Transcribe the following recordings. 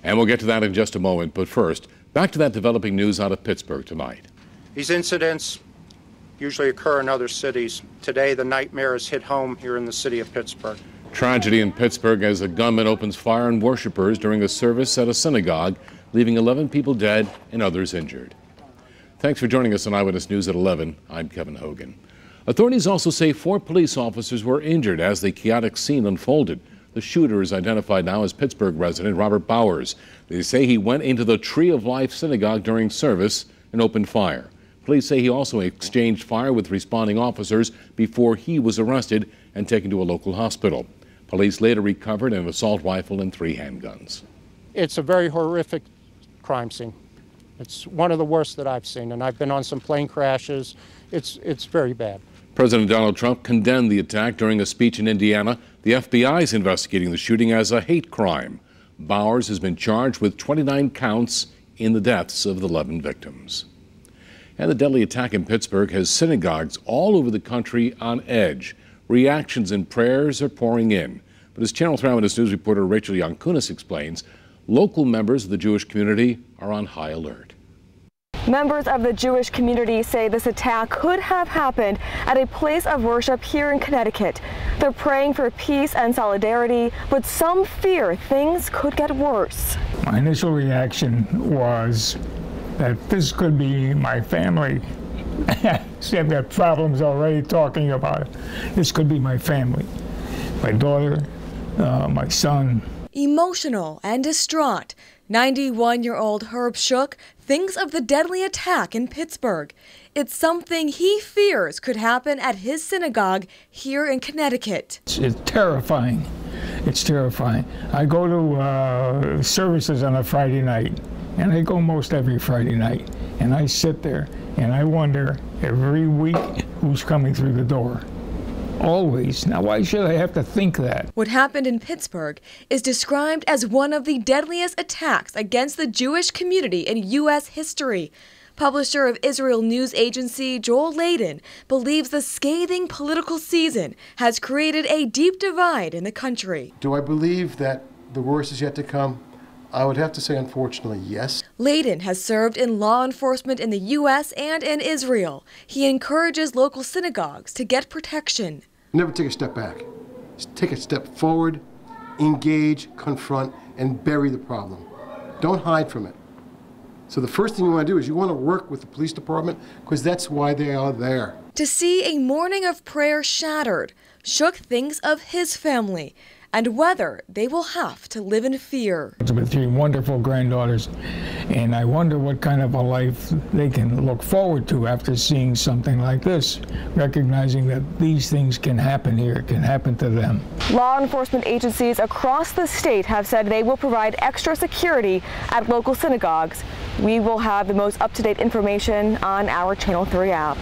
And we'll get to that in just a moment. But first, back to that developing news out of Pittsburgh tonight. These incidents usually occur in other cities. Today, the nightmare has hit home here in the city of Pittsburgh. Tragedy in Pittsburgh as a gunman opens fire on worshipers during a service at a synagogue, leaving 11 people dead and others injured. Thanks for joining us on Eyewitness News at 11. I'm Kevin Hogan. Authorities also say 4 police officers were injured as the chaotic scene unfolded. The shooter is identified now as Pittsburgh resident Robert Bowers. They say he went into the Tree of Life synagogue during service and opened fire. Police say he also exchanged fire with responding officers before he was arrested and taken to a local hospital. Police later recovered an assault rifle and 3 handguns. It's a very horrific crime scene. It's one of the worst that I've seen, and I've been on some plane crashes. It's very bad. President Donald Trump condemned the attack during a speech in Indiana. The FBI is investigating the shooting as a hate crime. Bowers has been charged with 29 counts in the deaths of the 11 victims. And the deadly attack in Pittsburgh has synagogues all over the country on edge. Reactions and prayers are pouring in. But as Channel 3 Eyewitness News reporter Rachel Yankunis explains, local members of the Jewish community are on high alert. Members of the Jewish community say this attack could have happened at a place of worship here in Connecticut. They're praying for peace and solidarity, but some fear things could get worse. My initial reaction was that this could be my family. See, I've got problems already talking about it. This could be my family, my daughter, my son. Emotional and distraught, 91-year-old Herb Shook thinks of the deadly attack in Pittsburgh. It's something he fears could happen at his synagogue here in Connecticut. It's terrifying. It's terrifying. I go to services on a Friday night, and I go most every Friday night, and I sit there and I wonder every week who's coming through the door. Always. Now, why should I have to think that? What happened in Pittsburgh is described as one of the deadliest attacks against the Jewish community in U.S. history. Publisher of Israel news agency Joel Layden believes the scathing political season has created a deep divide in the country. Do I believe that the worst is yet to come? I would have to say, unfortunately, yes. Layden has served in law enforcement in the U.S. and in Israel. He encourages local synagogues to get protection. Never take a step back. Just take a step forward, engage, confront, and bury the problem. Don't hide from it. So the first thing you want to do is you want to work with the police department because that's why they are there. To see a morning of prayer shattered, Shook thinks of his family and whether they will have to live in fear. With 3 wonderful granddaughters, and I wonder what kind of a life they can look forward to after seeing something like this, recognizing that these things can happen here, can happen to them. Law enforcement agencies across the state have said they will provide extra security at local synagogues. We will have the most up-to-date information on our Channel 3 app.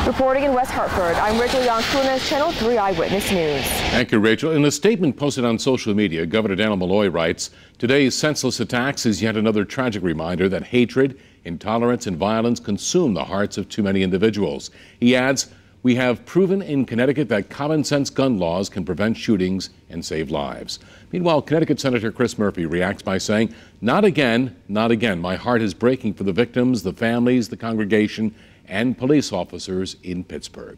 Reporting in West Hartford, I'm Rachel Yankunis, Channel 3 Eyewitness News. Thank you, Rachel. In a statement posted on social media, Governor Daniel Malloy writes, "Today's senseless attacks is yet another tragic reminder that hatred, intolerance, and violence consume the hearts of too many individuals." He adds, "We have proven in Connecticut that common sense gun laws can prevent shootings and save lives." Meanwhile, Connecticut Senator Chris Murphy reacts by saying, "Not again, not again. My heart is breaking for the victims, the families, the congregation, and police officers in Pittsburgh."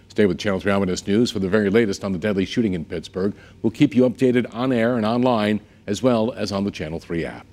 Stay with Channel 3 Eyewitness News for the very latest on the deadly shooting in Pittsburgh. We'll keep you updated on air and online, as well as on the Channel 3 app.